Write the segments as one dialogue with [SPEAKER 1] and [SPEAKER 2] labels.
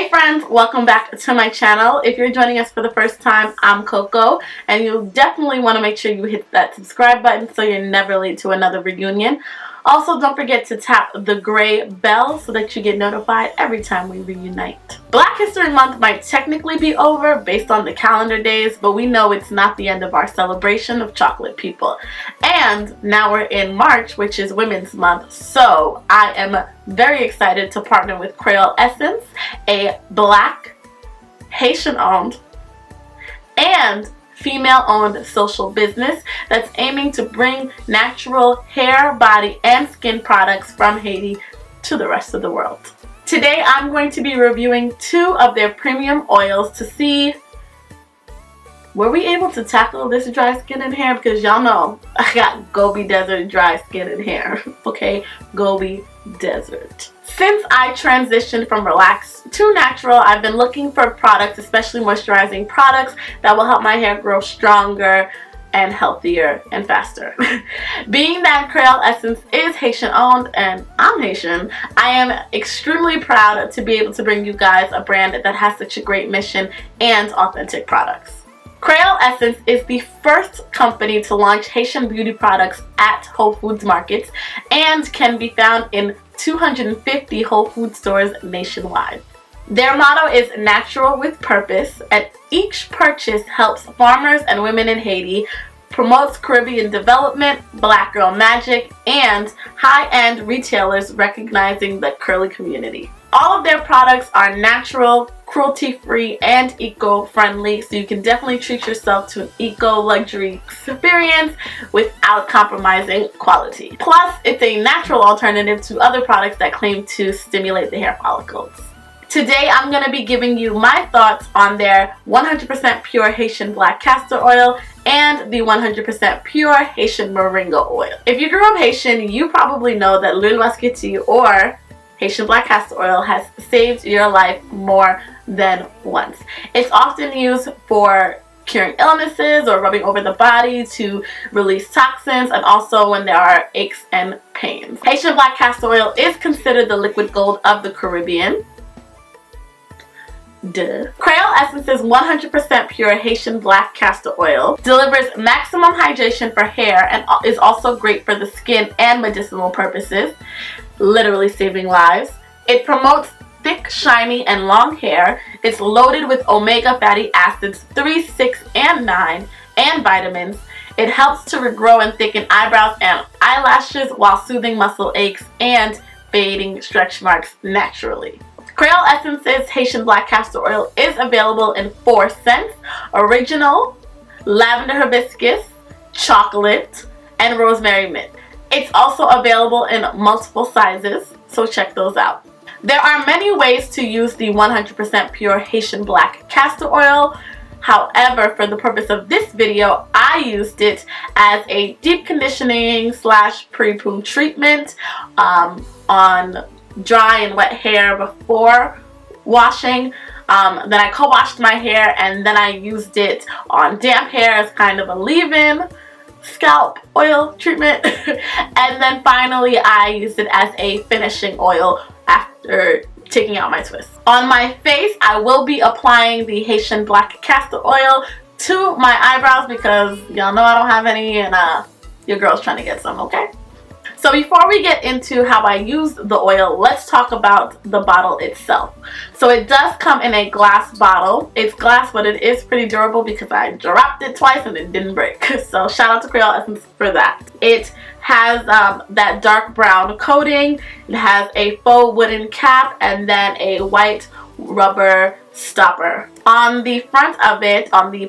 [SPEAKER 1] Hey friends, welcome back to my channel. If you're joining us for the first time, I'm Coco, and you'll definitely want to make sure you hit that subscribe button so you're never late to another reunion. Also, don't forget to tap the gray bell so that you get notified every time we reunite. Black History Month might technically be over based on the calendar days, but we know it's not the end of our celebration of chocolate people. And now we're in March, which is Women's Month, so I am very excited to partner with Kreyol Essence, a Black, Haitian-owned, and female-owned social business that's aiming to bring natural hair, body, and skin products from Haiti to the rest of the world. Today I'm going to be reviewing 2 of their premium oils to see, were we able to tackle this dry skin and hair? Because y'all know I got Gobi Desert dry skin and hair. Okay, Gobi Desert. Since I transitioned from relaxed to natural, I've been looking for products, especially moisturizing products, that will help my hair grow stronger and healthier and faster. Being that Kreyol Essence is Haitian owned and I'm Haitian, I am extremely proud to be able to bring you guys a brand that has such a great mission and authentic products. Kreyol Essence is the first company to launch Haitian beauty products at Whole Foods markets and can be found in 250 Whole Foods stores nationwide. Their motto is natural with purpose, and each purchase helps farmers and women in Haiti, promotes Caribbean development, Black girl magic, and high-end retailers recognizing the curly community. All of their products are natural, cruelty-free, and eco-friendly, so you can definitely treat yourself to an eco-luxury experience without compromising quality. Plus, it's a natural alternative to other products that claim to stimulate the hair follicles. Today, I'm going to be giving you my thoughts on their 100% pure Haitian black castor oil and the 100% pure Haitian moringa oil. If you grew up Haitian, you probably know that l'huile muscati or Haitian black castor oil has saved your life more than once. It's often used for curing illnesses or rubbing over the body to release toxins, and also when there are aches and pains. Haitian black castor oil is considered the liquid gold of the Caribbean. Duh. Kreyol Essence's 100% pure Haitian black castor oil delivers maximum hydration for hair and is also great for the skin and medicinal purposes, literally saving lives. It promotes thick, shiny, and long hair. It's loaded with omega fatty acids 3, 6, and 9 and vitamins. It helps to regrow and thicken eyebrows and eyelashes while soothing muscle aches and fading stretch marks naturally. Kreyol Essence's Haitian black castor oil is available in 4 scents: original, lavender hibiscus, chocolate, and rosemary mint. It's also available in multiple sizes, so check those out. There are many ways to use the 100% pure Haitian black castor oil. However, for the purpose of this video, I used it as a deep conditioning / pre-poo treatment on dry and wet hair before washing. Then I co-washed my hair, and then I used it on damp hair as kind of a leave-in scalp oil treatment. And then finally I used it as a finishing oil after taking out my twists. On my face, I will be applying the Haitian black castor oil to my eyebrows because y'all know I don't have any, and your girl's trying to get some, okay? So before we get into how I use the oil, let's talk about the bottle itself. So it does come in a glass bottle. It's glass, but it is pretty durable because I dropped it twice and it didn't break. So shout out to Kreyol Essence for that. It has that dark brown coating. It has a faux wooden cap and then a white rubber stopper. On the front of it, on the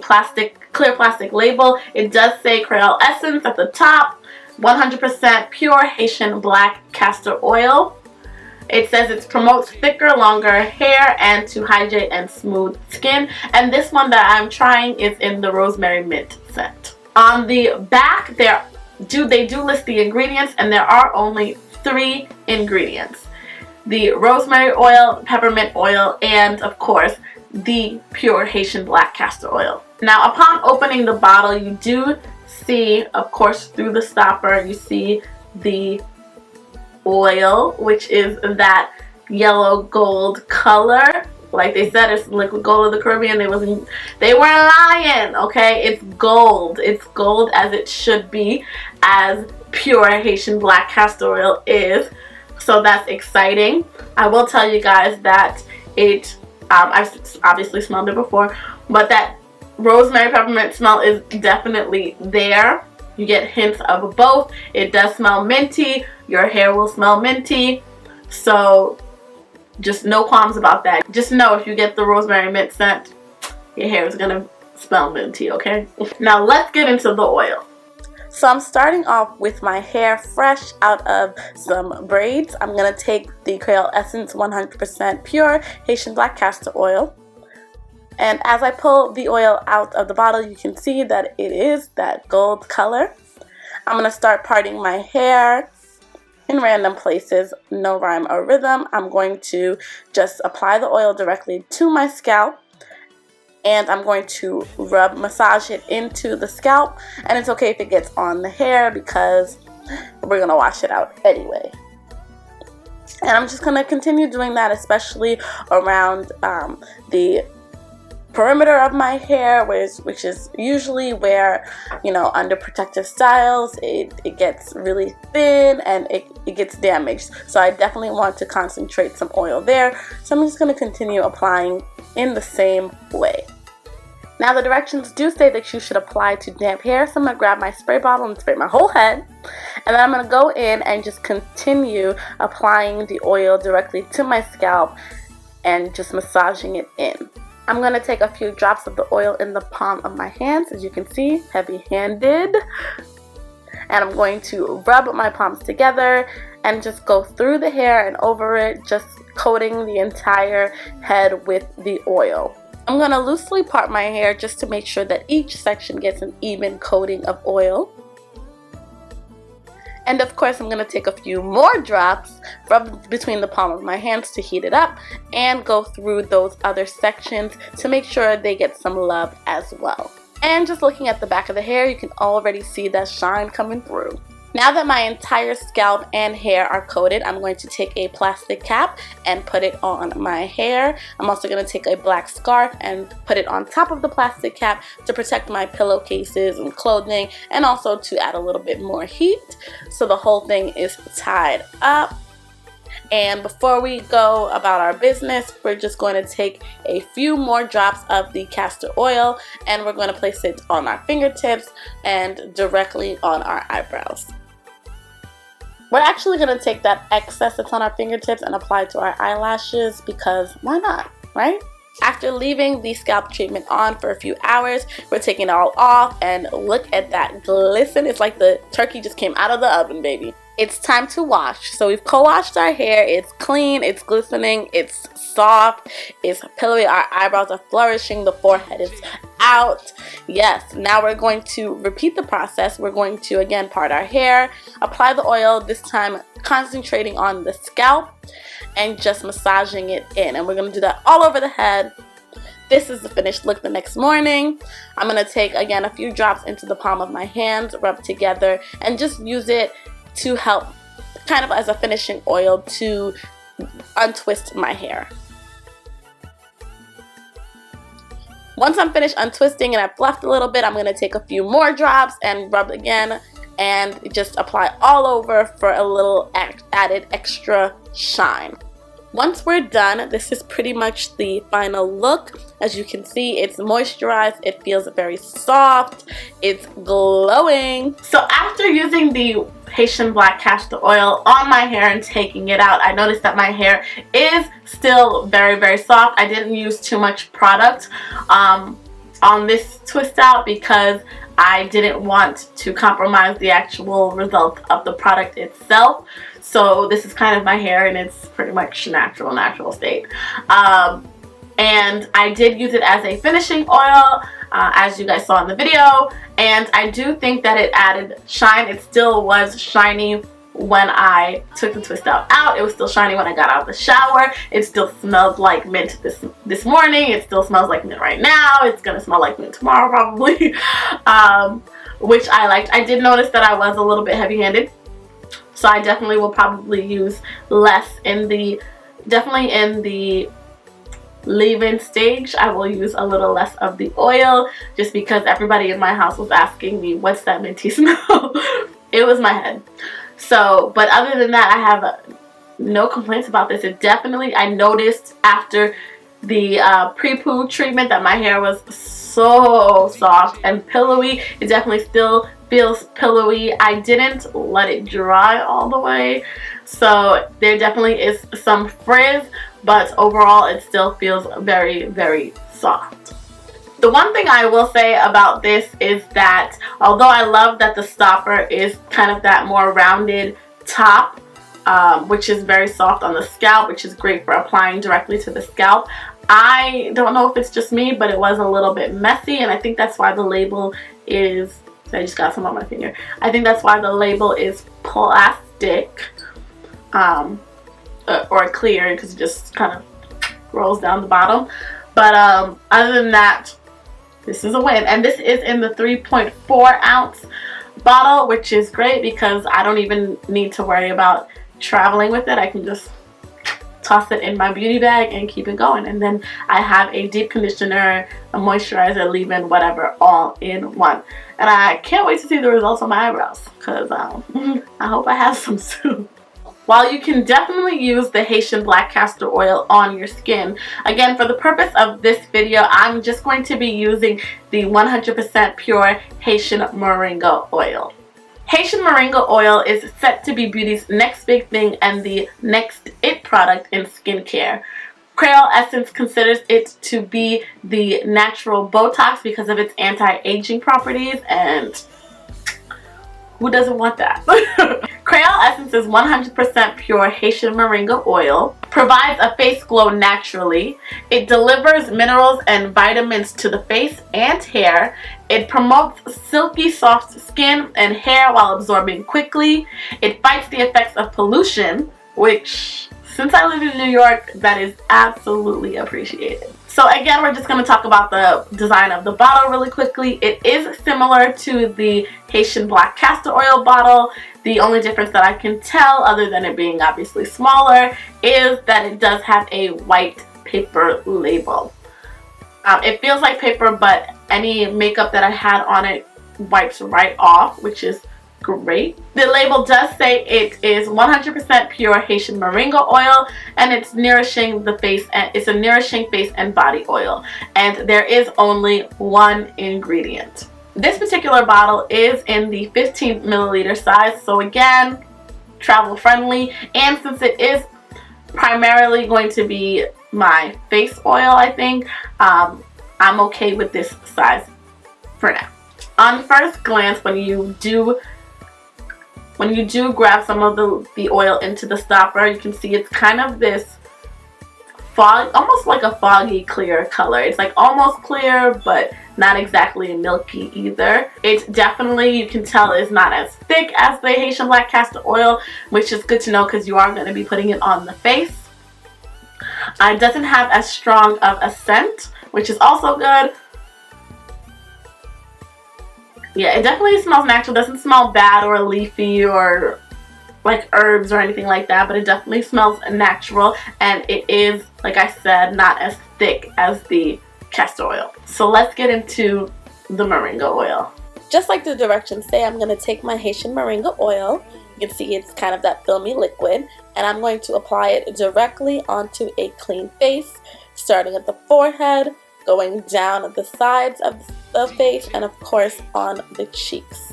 [SPEAKER 1] clear plastic label, it does say Kreyol Essence at the top. 100% pure Haitian black castor oil. It says it promotes thicker, longer hair and to hydrate and smooth skin. And this one that I'm trying is in the rosemary mint scent. On the back, they do list the ingredients, and there are only 3 ingredients: the rosemary oil, peppermint oil, and of course the pure Haitian black castor oil. Now, upon opening the bottle, you do see, of course, through the stopper, you see the oil, which is that yellow gold color. Like they said, it's liquid gold of the Caribbean. They weren't lying, okay? It's gold. It's gold as it should be, as pure Haitian black castor oil is. So that's exciting. I will tell you guys that I've obviously smelled it before, but that rosemary peppermint smell is definitely there. You get hints of both. It does smell minty. Your hair will smell minty. So just no qualms about that. Just know if you get the rosemary mint scent, your hair is gonna smell minty, okay? Now let's get into the oil. So I'm starting off with my hair fresh out of some braids. I'm gonna take the Kreyol Essence 100% pure Haitian black castor oil. And as I pull the oil out of the bottle, you can see that it is that gold color. I'm gonna start parting my hair in random places, no rhyme or rhythm. I'm going to just apply the oil directly to my scalp, and I'm going to massage it into the scalp. And it's okay if it gets on the hair because we're gonna wash it out anyway. And I'm just gonna continue doing that, especially around the perimeter of my hair, which is usually where, you know, under protective styles it gets really thin and it gets damaged. So I definitely want to concentrate some oil there. So I'm just going to continue applying in the same way. Now the directions do say that you should apply to damp hair, so I'm going to grab my spray bottle and spray my whole head, and then I'm going to go in and just continue applying the oil directly to my scalp and just massaging it in. I'm going to take a few drops of the oil in the palm of my hands, as you can see, heavy-handed. And I'm going to rub my palms together and just go through the hair and over it, just coating the entire head with the oil. I'm going to loosely part my hair just to make sure that each section gets an even coating of oil. And of course, I'm going to take a few more drops, rub between the palm of my hands to heat it up, and go through those other sections to make sure they get some love as well. And just looking at the back of the hair, you can already see that shine coming through. Now that my entire scalp and hair are coated, I'm going to take a plastic cap and put it on my hair. I'm also going to take a black scarf and put it on top of the plastic cap to protect my pillowcases and clothing, and also to add a little bit more heat. So the whole thing is tied up. And before we go about our business, we're just going to take a few more drops of the castor oil and we're going to place it on our fingertips and directly on our eyebrows. We're actually going to take that excess that's on our fingertips and apply it to our eyelashes because why not, right? After leaving the scalp treatment on for a few hours, we're taking it all off and look at that glisten. It's like the turkey just came out of the oven, baby. It's time to wash. So we've co-washed our hair. It's clean, it's glistening, it's soft, it's pillowy. Our eyebrows are flourishing, the forehead is out. Yes, now we're going to repeat the process. We're going to again part our hair, apply the oil, this time concentrating on the scalp and just massaging it in. And we're going to do that all over the head. This is the finished look the next morning. I'm going to take again a few drops into the palm of my hands, rub together, and just use it to help kind of as a finishing oil to untwist my hair. Once I'm finished untwisting and I've fluffed a little bit, I'm going to take a few more drops and rub again and just apply all over for a little added extra shine. Once we're done, this is pretty much the final look. As you can see, it's moisturized, it feels very soft, it's glowing. So after using the Haitian black castor oil on my hair and taking it out, I noticed that my hair is still very, very soft. I didn't use too much product on this twist out because I didn't want to compromise the actual result of the product itself. So this is kind of my hair and it's pretty much natural state. And I did use it as a finishing oil, as you guys saw in the video. And I do think that it added shine. It still was shiny when I took the twist out. It was still shiny when I got out of the shower. It still smelled like mint this morning. It still smells like mint right now. It's gonna smell like mint tomorrow probably, which I liked. I did notice that I was a little bit heavy-handed, so I definitely will probably use less in the leave-in stage, I will use a little less of the oil, just because everybody in my house was asking me, what's that minty smell? It was my head. So, but other than that, I have no complaints about this. It definitely, I noticed after the pre-poo treatment that my hair was so soft and pillowy. It definitely still feels pillowy. I didn't let it dry all the way, so there definitely is some frizz, but overall it still feels very, very soft. The one thing I will say about this is that although I love that the stopper is kind of that more rounded top, which is very soft on the scalp, which is great for applying directly to the scalp, I don't know if it's just me, but it was a little bit messy, and I think that's why the label is, I just got some on my finger, I think that's why the label is plastic, or clear, because it just kind of rolls down the bottom. But other than that, this is a win. And this is in the 3.4 ounce bottle, which is great because I don't even need to worry about traveling with it. I can just toss it in my beauty bag and keep it going. And then I have a deep conditioner, a moisturizer, leave-in, whatever, all in one. And I can't wait to see the results on my eyebrows, because I hope I have some soon. While you can definitely use the Haitian black castor oil on your skin, again, for the purpose of this video, I'm just going to be using the 100% pure Haitian moringa oil. Haitian moringa oil is set to be beauty's next big thing and the next it product in skincare. Kreyol Essence considers it to be the natural Botox because of its anti-aging properties, and who doesn't want that? Kreyol Essence is 100% pure Haitian moringa oil, provides a face glow naturally, it delivers minerals and vitamins to the face and hair, it promotes silky soft skin and hair while absorbing quickly, it fights the effects of pollution, which, since I live in New York, that is absolutely appreciated. So again, we're just going to talk about the design of the bottle really quickly. It is similar to the Haitian black castor oil bottle. The only difference that I can tell, other than it being obviously smaller, is that it does have a white paper label. It feels like paper, but any makeup that I had on it wipes right off, which is great. The label does say it is 100% pure Haitian moringa oil, and it's nourishing the face, and it's a nourishing face and body oil, and there is only one ingredient. This particular bottle is in the 15 milliliter size, so again, travel friendly, and since it is primarily going to be my face oil, I think I'm okay with this size for now. On first glance, when you do grab some of the oil into the stopper, you can see it's kind of this almost like a foggy clear color. It's like almost clear, but not exactly milky either. It definitely, you can tell, is not as thick as the Haitian black castor oil, which is good to know because you are going to be putting it on the face. It doesn't have as strong of a scent, which is also good. Yeah, it definitely smells natural. It doesn't smell bad or leafy or like herbs or anything like that, but it definitely smells natural, and it is, like I said, not as thick as the castor oil. So let's get into the moringa oil. Just like the directions say, I'm going to take my Haitian moringa oil. You can see it's kind of that filmy liquid, and I'm going to apply it directly onto a clean face, starting at the forehead, going down at the sides of the face, and of course on the cheeks.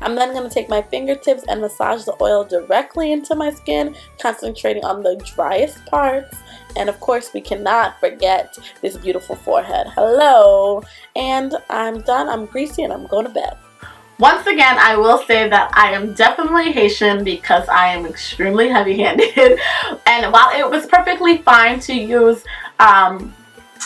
[SPEAKER 1] I'm then going to take my fingertips and massage the oil directly into my skin, concentrating on the driest parts. And of course, we cannot forget this beautiful forehead. Hello! And I'm done. I'm greasy and I'm going to bed. Once again, I will say that I am definitely Haitian because I am extremely heavy-handed. And while it was perfectly fine to use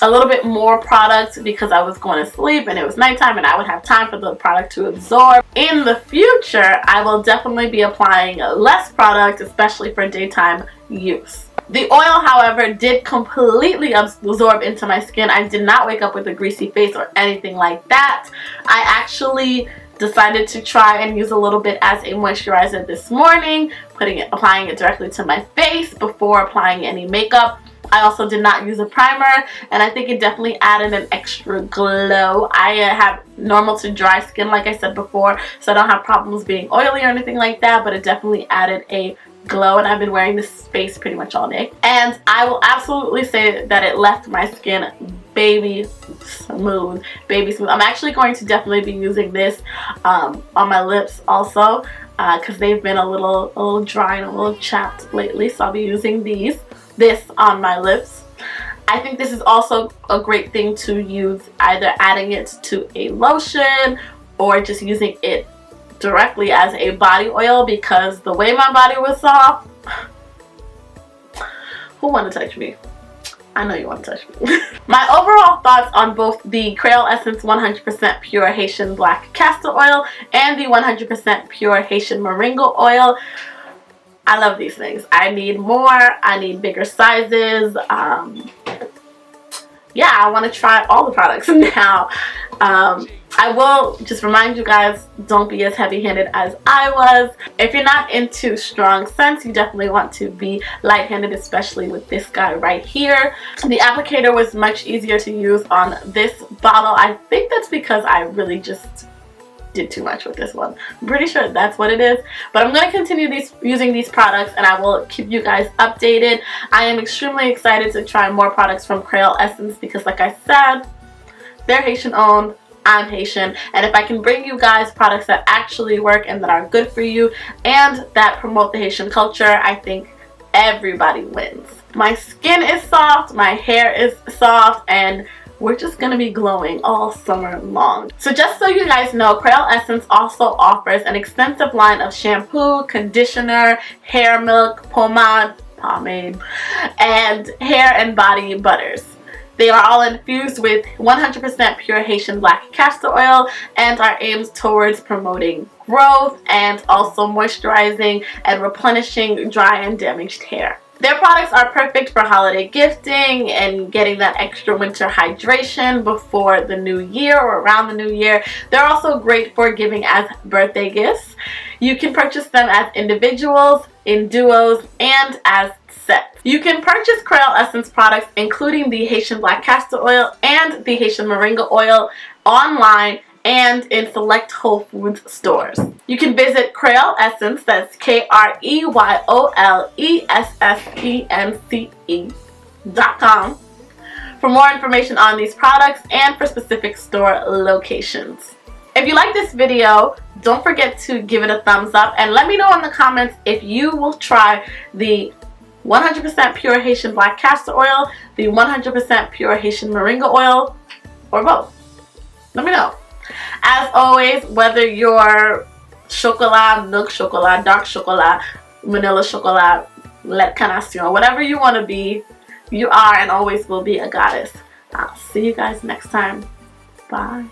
[SPEAKER 1] a little bit more product because I was going to sleep and it was nighttime and I would have time for the product to absorb, in the future I will definitely be applying less product, especially for daytime use. The oil, however, did completely absorb into my skin. I did not wake up with a greasy face or anything like that. I actually decided to try and use a little bit as a moisturizer this morning, applying it directly to my face before applying any makeup. I also did not use a primer, and I think it definitely added an extra glow. I have normal to dry skin, like I said before, so I don't have problems being oily or anything like that, but it definitely added a glow, and I've been wearing this face pretty much all day. And I will absolutely say that it left my skin baby smooth. I'm actually going to definitely be using this on my lips also, because they've been a little dry and a little chapped lately, so I'll be using this on my lips. I think this is also a great thing to use, either adding it to a lotion or just using it directly as a body oil, because the way my body was soft, who want to touch me? I know you want to touch me. My overall thoughts on both the Kreyol Essence 100% Pure Haitian Black Castor Oil and the 100% Pure Haitian Moringa Oil. I love these things. I need more. I need bigger sizes. Yeah, I want to try all the products now. I will just remind you guys, don't be as heavy-handed as I was. If you're not into strong scents, you definitely want to be light-handed, especially with this guy right here. The applicator was much easier to use on this bottle. I think that's because I really just did too much with this one. I'm pretty sure that's what it is, but I'm going to continue using these products, and I will keep you guys updated. I am extremely excited to try more products from Kreyol Essence because, like I said, they're Haitian owned, I'm Haitian, and if I can bring you guys products that actually work and that are good for you and that promote the Haitian culture, I think everybody wins. My skin is soft, my hair is soft, and we're just gonna be glowing all summer long. So just so you guys know, Kreyol Essence also offers an extensive line of shampoo, conditioner, hair milk, pomade, and hair and body butters. They are all infused with 100% pure Haitian black castor oil and are aimed towards promoting growth and also moisturizing and replenishing dry and damaged hair. Their products are perfect for holiday gifting and getting that extra winter hydration before the new year or around the new year. They're also great for giving as birthday gifts. You can purchase them as individuals, in duos, and as sets. You can purchase Kreyol Essence products, including the Haitian Black Castor Oil and the Haitian Moringa Oil, online and in select Whole Foods stores. You can visit Kreyol Essence, that's KREYOLESSENCE.com for more information on these products and for specific store locations. If you like this video, don't forget to give it a thumbs up and let me know in the comments if you will try the 100% pure Haitian black castor oil, the 100% pure Haitian moringa oil, or both. Let me know. As always, whether you're chocolat, milk chocolat, dark chocolat, vanilla chocolat, lait carnation, whatever you want to be, you are and always will be a goddess. I'll see you guys next time. Bye.